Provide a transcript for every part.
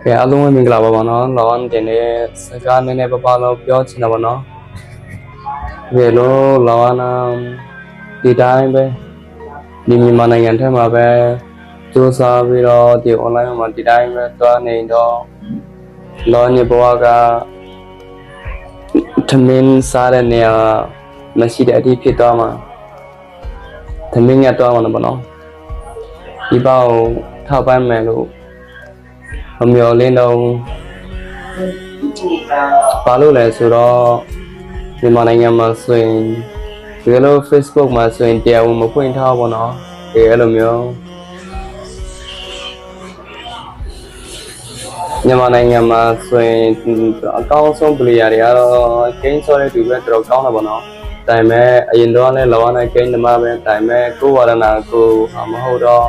ကဲအားလုံးပဲမင်္ဂလာပါပါနော်လောင်းတင်တဲ့စကားနည်းနည်းပါလို့ပြောချင်တာပါနော်ကဲလို့လောင်းနာဒီတိုင်းပဲဒီမြန်မာနိုင်ငံထဲမှာပဲစူးစမ်းပြီးတော့ဒီ online မှာဒီတိုင်းပဲတွားနေတော့လောင်းညဘဝကထမင်းစားတဲ့နေရာမရှိတဲ့အထိဖြစ်သွားမှာထမင်းရတော့မှာပေါ့နော်ဒီပေါ့ထောက်ပံ့မယ်လို့အမျော်လင်းတော့ဘာလို့လဲဆိုတော့မြန်မာနိုင်ငံမှာဆိုရင်ဒီလို Facebook မှာဆိုရင်တရားဝင်မဖွင့်ထားပါတော့ဒီအဲ့လိုမျိုးမြန်မာနိုင်ငံမှာဆိုရင်အကောင်းဆုံး player တွေကတော့ game ဆော့တဲ့သူပဲတော်တော်ကောင်းတာပေါ့နော်ဒါပေမဲ့အရင်တော့လည်းလောကနဲ့ game သမားပဲဒါပေမဲ့ကိုဝါဒနာကိုမဟုတ်တော့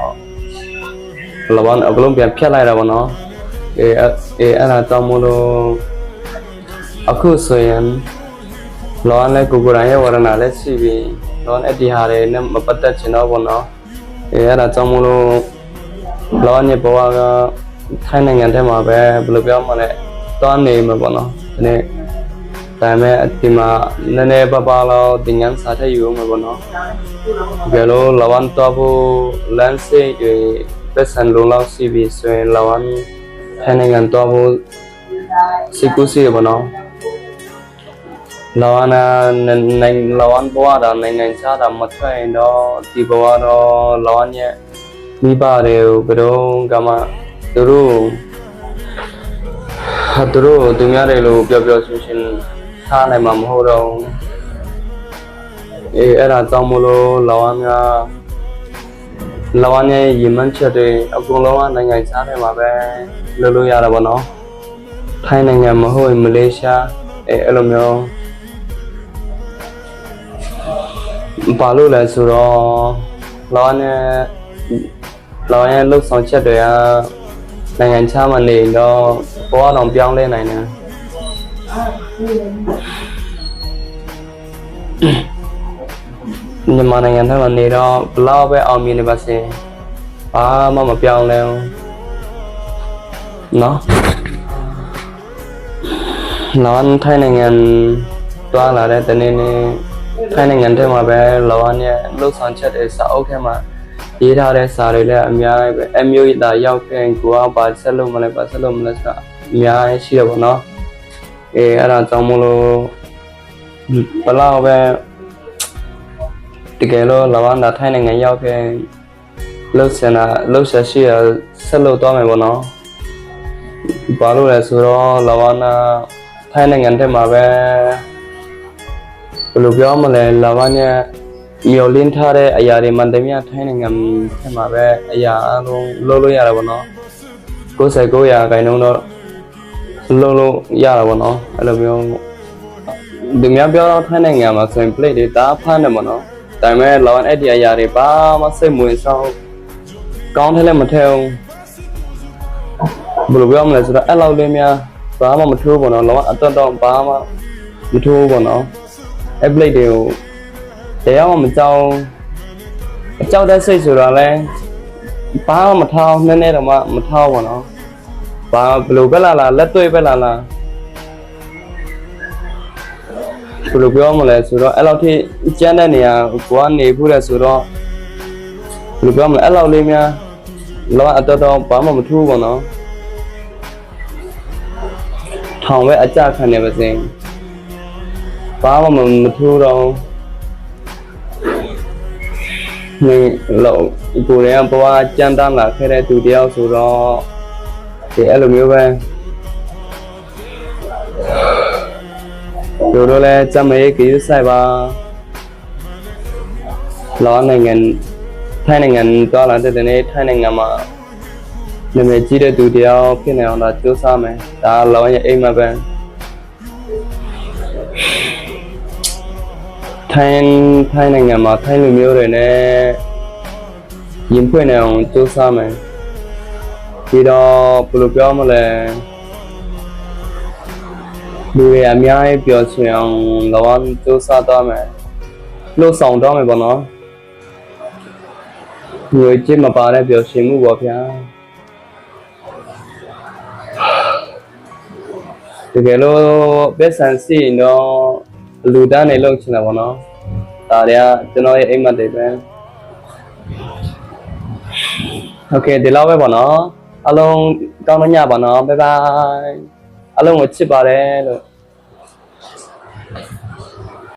လောကအကလုံးပြန်ဖြတ်လိုက်တာပေါ့နော်အဲ့ဒါကြောင့်မလို့အခုဆိုရင်လောကလည်းကိုကိုရိုင်းရဲ့ဝါဒနာလည်းရှိပြီးလောနဲ့ဒီဟာတွေနဲ့မပတ်သက်ချင်တော့ပေါ့နော်အဲ့ဒါကြောင့်မလို့လောနဲ့ဘဝကထိုင်းနိုင်ငံထဲမှာပဲဘယ်လိုပြောမှလဲတွားနေမှာပေါ့နော်ဒီနေ့ဒါပေမဲ့ဒီမှာနည်းနည်းပါတော့တင်ငန်းစားထည့်ယူမှာပေါ့နော်ဘယ်လိုလောဝန်တော့ဖို့လမ်းစိတ်ပတ်စံလုံးလောက်စီပြီးဆိုရင်လောဝန်ထိုင်းနိုင်ငံတော့ဖို့စီကူစီပေါ့နော်လောဝန်နိုင်ငံလောဝန်ဘဝတာနိုင်ငံခြားတာမထွက်ရင်တော့ဒီဘဝတော့လောဝန်ရဲ့မိဘတွေကိုဘယ်တော့ကမှသူတို့သူများတွေလို့ပြောပြောရှင်ရှင်ထားနိုင်မှာမဟုတ်တော့အဲ့ဒါကြောင့်မလို့လောဝန်ရဲ့ရည်မှန်းချက်တွေအကုန်လုံးကနိုင်ငံခြားထဲမှာပဲလုပ်လို့ရတာပေါ့နော်ထိုင်းနိုင်ငံမဟုတ်ရင်မလေးရှားအဲ့လိုမျိုးဘာလို့လဲဆိုတော့လောဝန်ရဲ့လှုပ်ဆောင်ချက်တွေကနိုင်ငံခြားမှာနေတော့ဘဝတော်ပြောင်းလဲနိုင်တယ်မြန်မာနိုင်ငံထဲမှာနေတော့ဘလောက်ပဲအောင်မြင်နေပါစေဘာမှမပြောင်းလဲဘူးနော်လောထိုင်းနိုင်ငံတွားလာတဲ့တနေ့နေ့ထိုင်းနိုင်ငံထဲမှာပဲလောရဲ့လှုပ်ဆောင်ချက်တွေစာအုပ်ထဲမှာရေးထားတဲ့စာတွေလည်းအများကြီးပဲအမျိုးအသားရောက်ခဲ့ကိုကဘာဆက်လို့မလဲဆိုတာအများကြီးရှိတယ်ပေါ့နော်အဲ့ဒါကြောင့်မလို့ဘလောက်ပဲတကယ်လို့လောနာထိုင်းနိုင်ငံရောက်ခဲ့လှုပ်ရှားရှိရဆက်လို့တော့မယ်ပေါ့နော်ဘာလို့လဲဆိုတော့လောနာထိုင်းနိုင်ငံထဲမှာပဲဘယ်လိုပြောမလဲလောနဲ့မျောလင်းထားတဲ့အရာတွေမှန်တယ်မြထိုင်းနိုင်ငံထဲမှာပဲအရာအလုံးလုပ်လို့ရတာပေါ့နော်99ရာခိုင်နှုန်းတော့လုပ်လို့ရတာပေါ့နော်အဲ့လိုမျိုးဒီများပြောတော့ထိုင်းနိုင်ငံမှာဆိုရင် plate တွေတားဖမ်းတယ်ပေါ့နော်ဒါပေမဲ့လောင်အဲ့ဒီအရာတွေဘာမှစိတ်မဝင်စားကောင်းတယ်လည်းမထဲအောင်ဘယ်လိုပြောမလဲဆိုတော့အဲ့လောက်လေးများဘာမှမထိုးပေါ့နော်လောင်အတော့တော့ဘာမှမထိုးပေါ့နော်အဲ့ plate တွေကိုတရားမှမကြောက်အကြောက်တဲ့စိတ်ဆိုတာလဲဘာမှမထောင်းနည်းနည်းတော့မှမထောင်းပါတော့ဘာဘယ်လိုပဲလာလက်တွေ့ပဲလာဘယ်လိုပြောမလဲဆိုတော့အဲ့လောက်ထိကျန်းတဲ့နေရာကိုကနေဖို့လဲဆိုတော့ဘယ်လိုပြောမလဲအဲ့လောက်လေးများလောအတော်တော်ဘာမှမထူးပါတော့ထောင်ပဲအကြခံနေပါစေဘာမှမထူးတော့နေလောကိုရံဘဝကြမ်းတမ်းလာခဲ့တဲ့သူတယောက်ဆိုတော့ဒီအဲ့လိုမျိုးပဲတို့လည်းစမေးကြီးဆိုင်ပါလောနိုင်ငံထိုင်းနိုင်ငံသွားလာတဲ့နေ့ထိုင်းနိုင်ငံမှာနာမည်ကြီးတဲ့သူတယောက်ဖြစ်နေအောင်ဒါကြိုးစားမယ်ဒါလောရဲ့အိမ်မှာပဲထိုင်းနိုင်ငံမှာထိုင်းလူမျိုးတွေနဲ့ရင်ဖွင့်နေအောင်ကြိုးစားမယ်ပြီးတော့ဘယ်လိုပြောမလဲလူတွေအများကြီးပြောချင်အောင်လောကြိုးစားတော့မယ်လှုပ်ဆောင်တော့မယ်ပေါ့နော်ငွေကြေးမပါတဲ့ပြောချင်မှုပေါ့ဗျာ တကယ်လို့ဘက်ဆန်စီတော့လူတန်းနေလို့ချင်တာပေါ့နော်ဒါတွေကကျွန်တော်ရဲ့အိမ်မက်တွေပဲโอเคဒီလောက်ပဲပေါ့နော်အားလုံးကောင်းမညပါနော်ဘိုင်ဘိုင်အားလုံးကိုချစ်ပါတယ်လို့